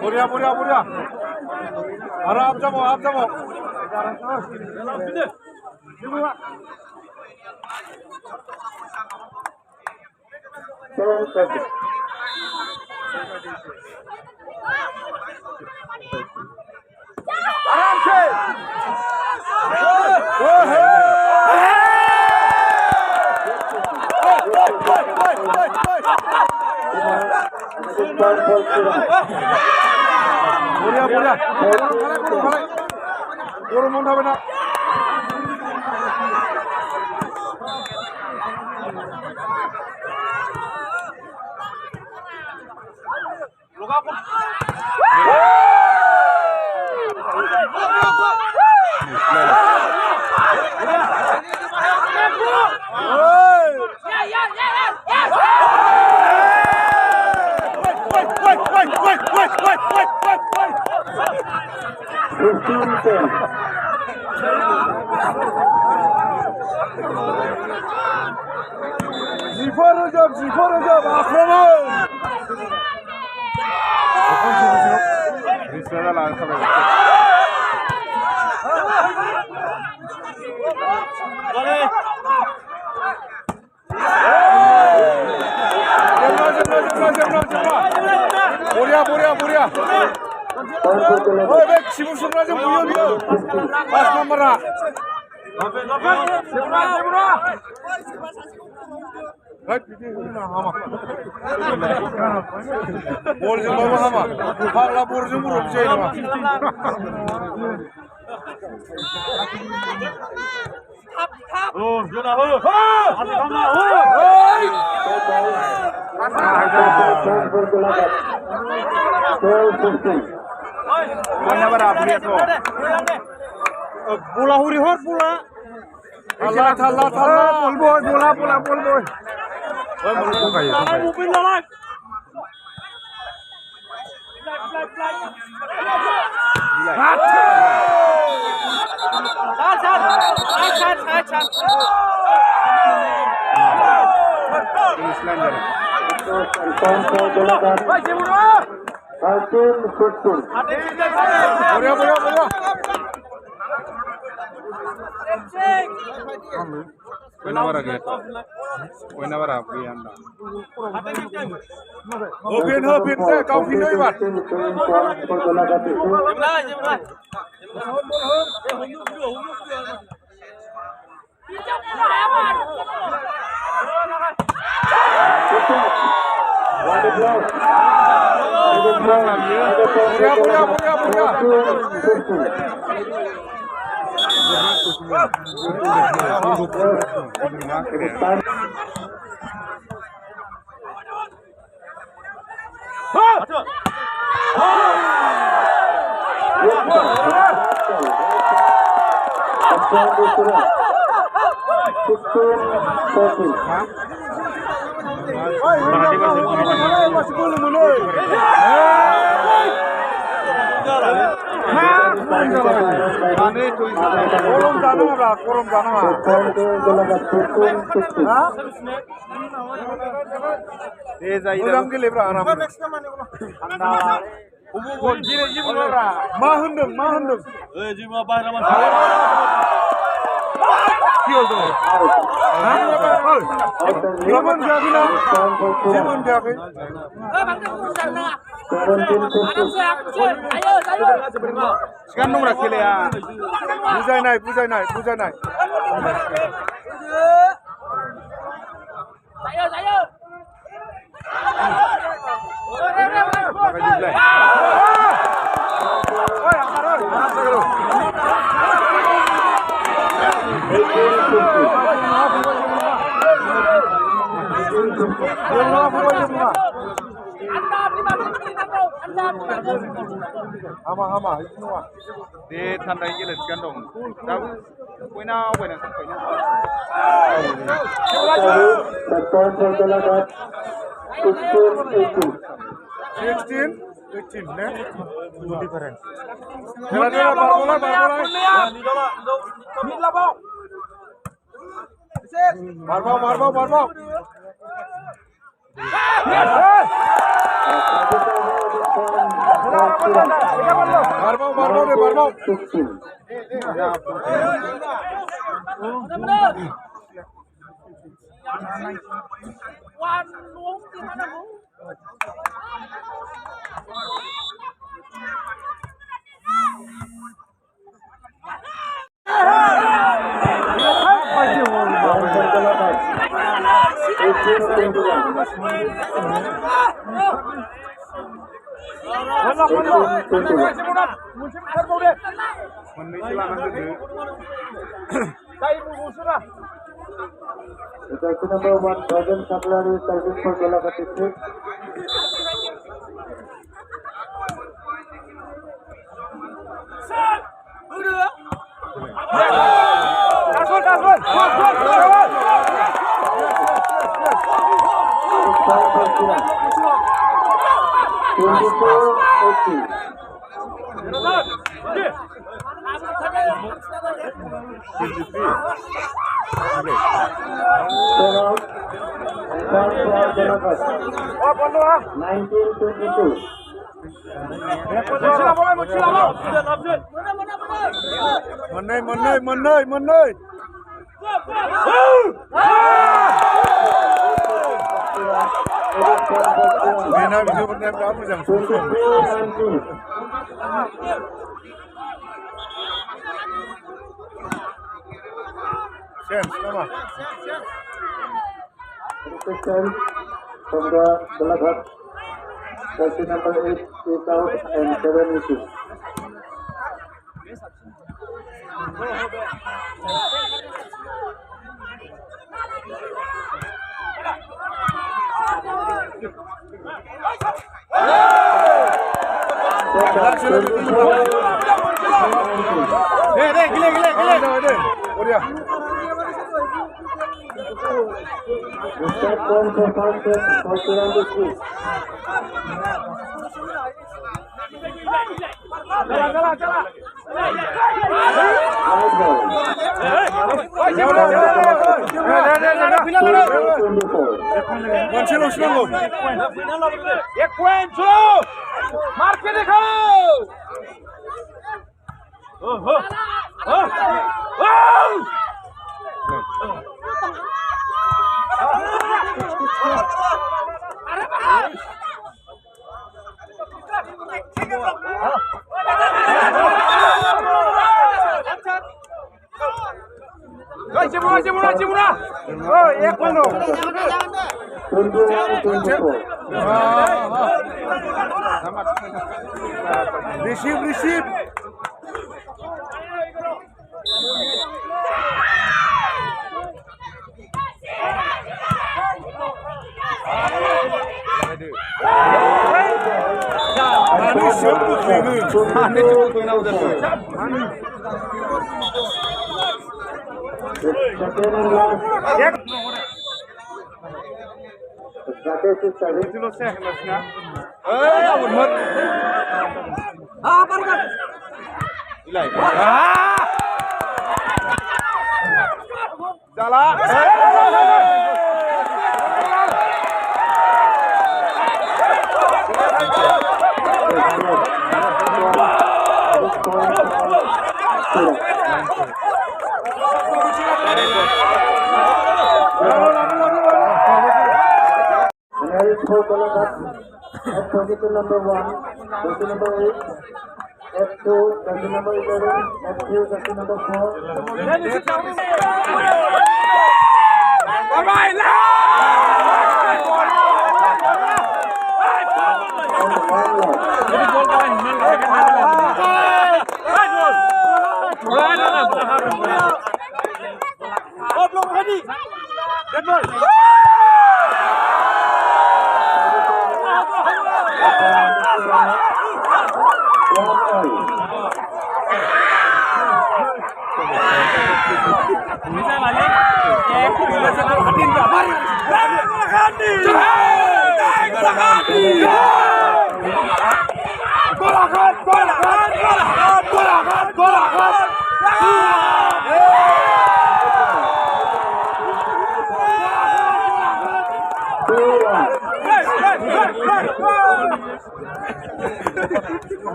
Buraya. Arap jamu. Arap se. Buraya. Guru munda bena. Zifar hocam, akraman. Buraya. Oh, bek, sibuk aja buyur. Pas nomor. Borcum baba hama. Hala borcum vurup şey ama. Oh, jona ho. Hadi kama ho. Mana beraber ya tuh? Bola huri hor bola. Allah. Bola. Oh, bola kayak. Mungkin lah. Hopin kau video ibat. Korum jana. Ulang ke lebra aram. Ma hundum. Jima bahra man. Ki oldu? Zaman jabi na. Zaman jabi. Sekarang nomor kile ya. Bujai naik. Ayo. Ama itu semua. Di tandai gelet kan dong. Dah, puina sampai. 16, ne? No difference. Bola. Marbau. Barbau deh, barbau. 16. Moननैसो लानानै दोनदो Jersey number 1, Rajan Saklari, serving for Golaghat district. Moननै Bina bidiyonya berapa jam? Sen, nama? From the Golaghat, jersey number 8 is out and 7 is in. Gile. Oraya. The step one for Fountain for Kiran district. Receive. F22 number 1, jersey number 8, F2, jersey number 11, F3, jersey number 4.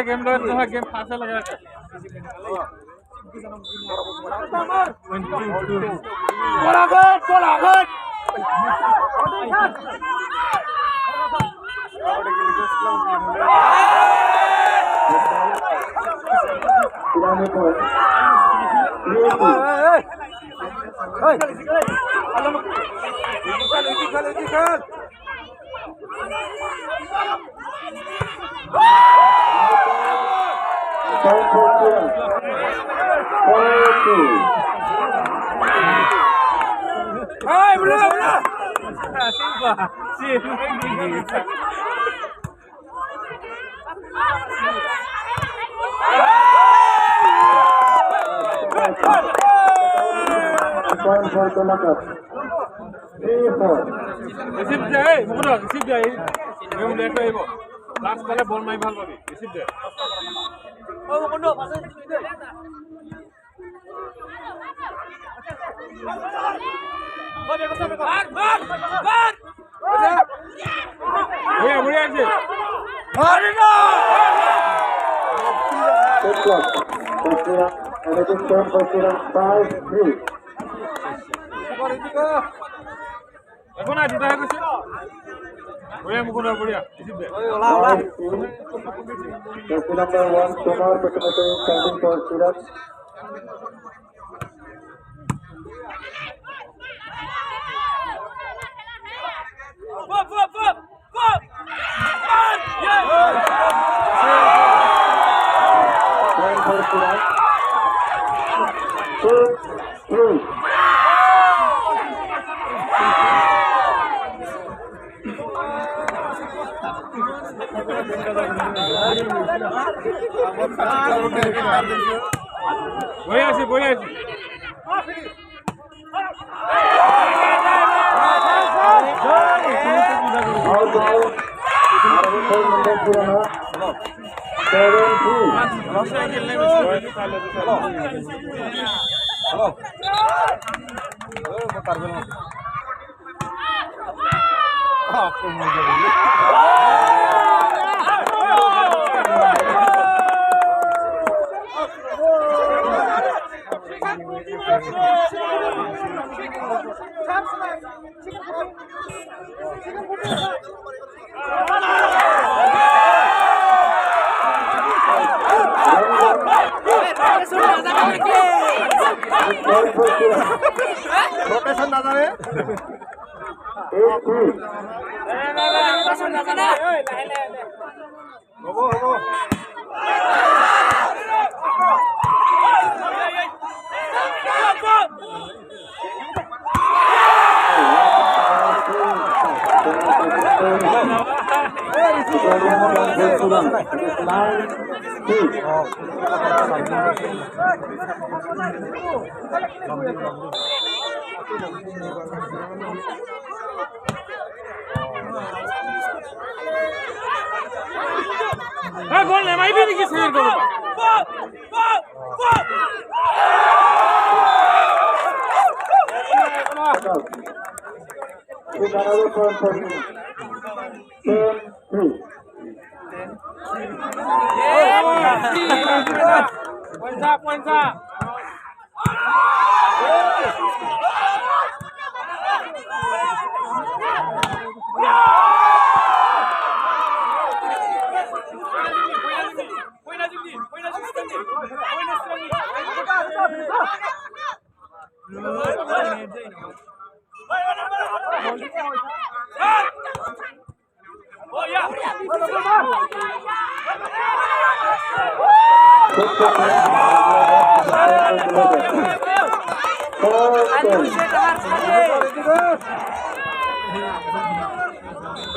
Game game fast लगा last बारे बल मारि ভাল পাবি receive দে এখন I দুটা গৈছে বঢ়িয়া মুকুন বঢ়িয়া receive they number 1 Kumar Patamate standing for Surat. বঢ়িয়া আছে रोटेशन दादा रे gol ne mai bini ki sinir gol Poinsa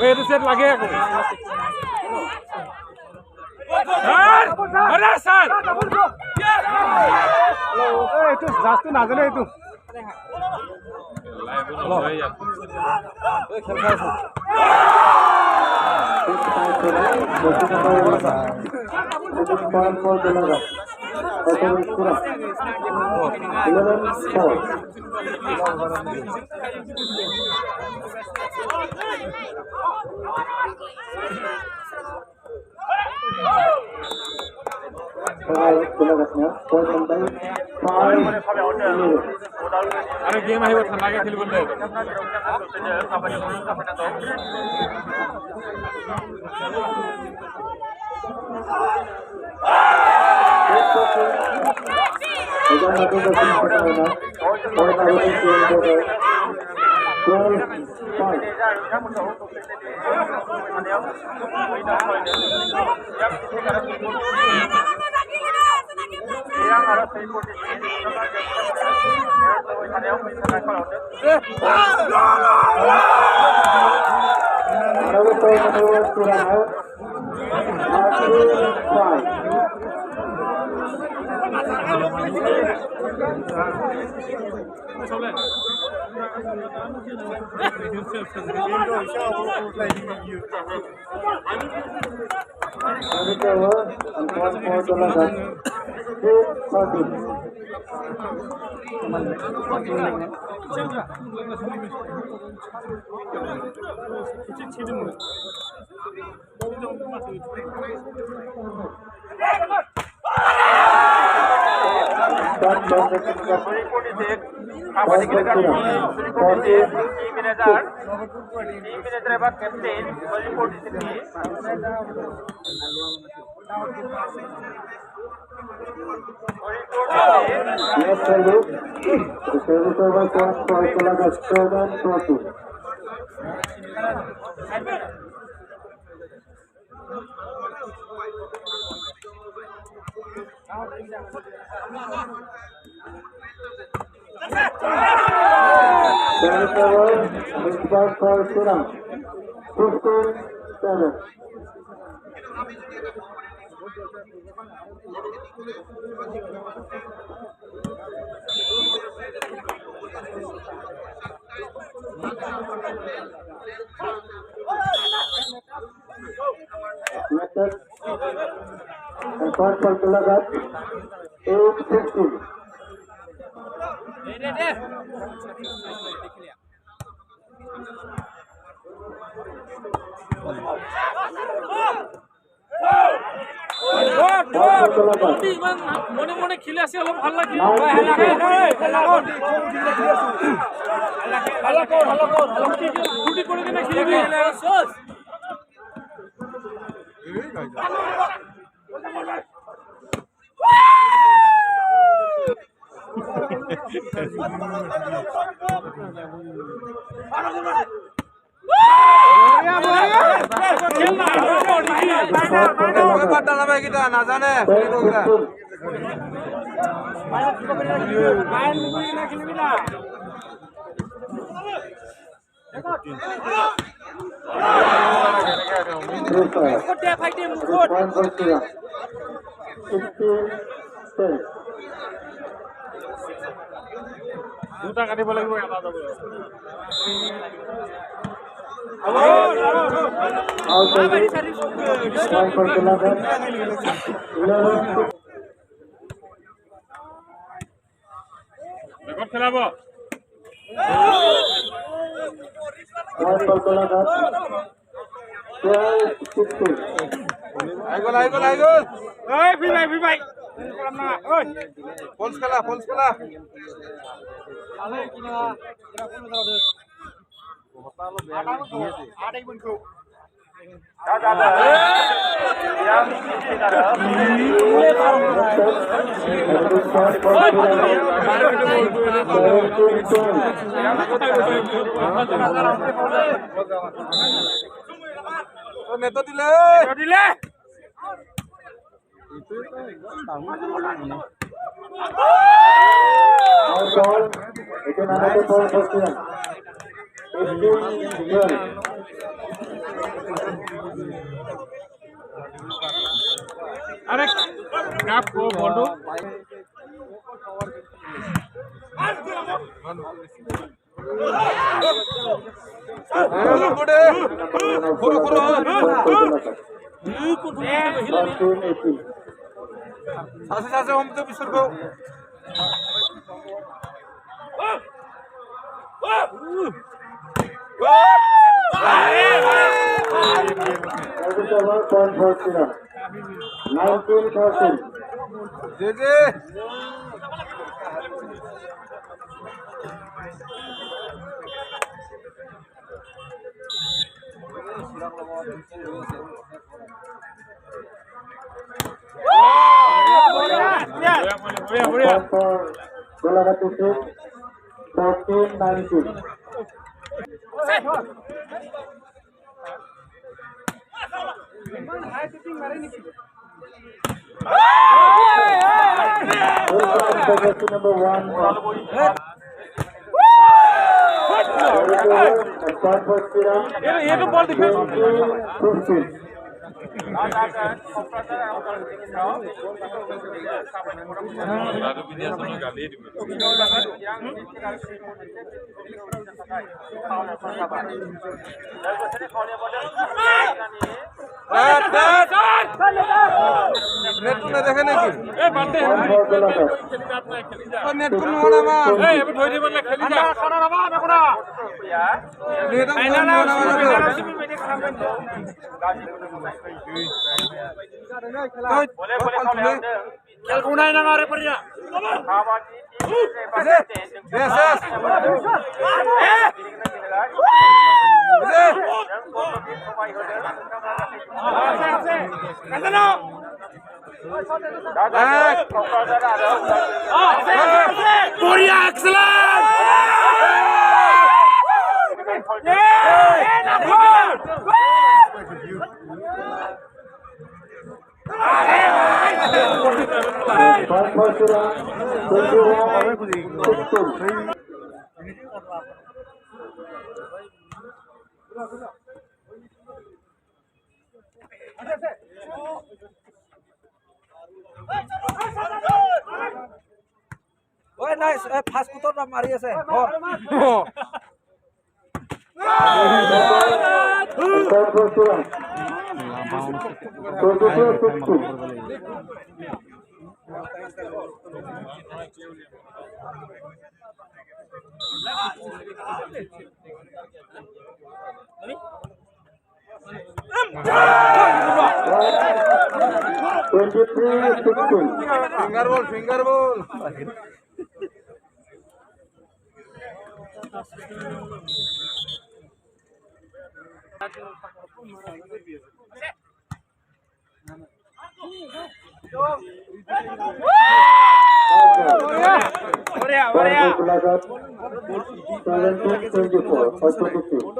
itu set lagi aku. Ada sar. itu just না জানে itu লাইভ হলো ভাই খেল খেলা আরে গেম আহিব ঠান্ডাকে খেলিবলৈ মনে মনে খেলে আসি অলপ ভাল লাগে নাজানে দুটা কাটিব লাগিব এটা যাব খেলাব নেতো দিলে আরে কাপ কো বলটো 사세 홈도 비슷하고. 제제. Golaghat 14-19. Number 1. ये तो बॉल दिखे 15. नेट में देखे नहीं कि ए बांटे नेट को नोड़ा मा ए अब धोई दे बल्ले खेली जा खाना ना बा मेकोना नेट को नोड़ा बोले खेल कोना ना मारे परिया Korea excellent! ओए नाइस फास्ट कुतर ना मारी আছে फिंगर बॉल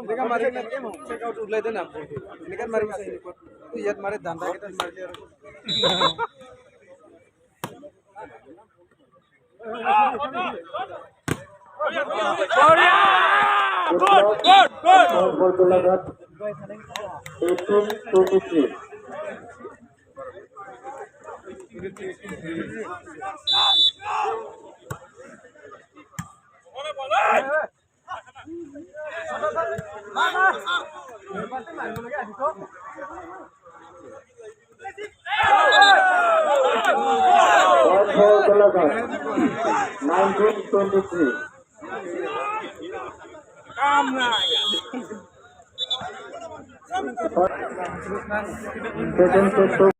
देखा मारे चेकआउट उठले थे ना निकल मारे सही तू याद मारे धंधा के तन मार लिया Second set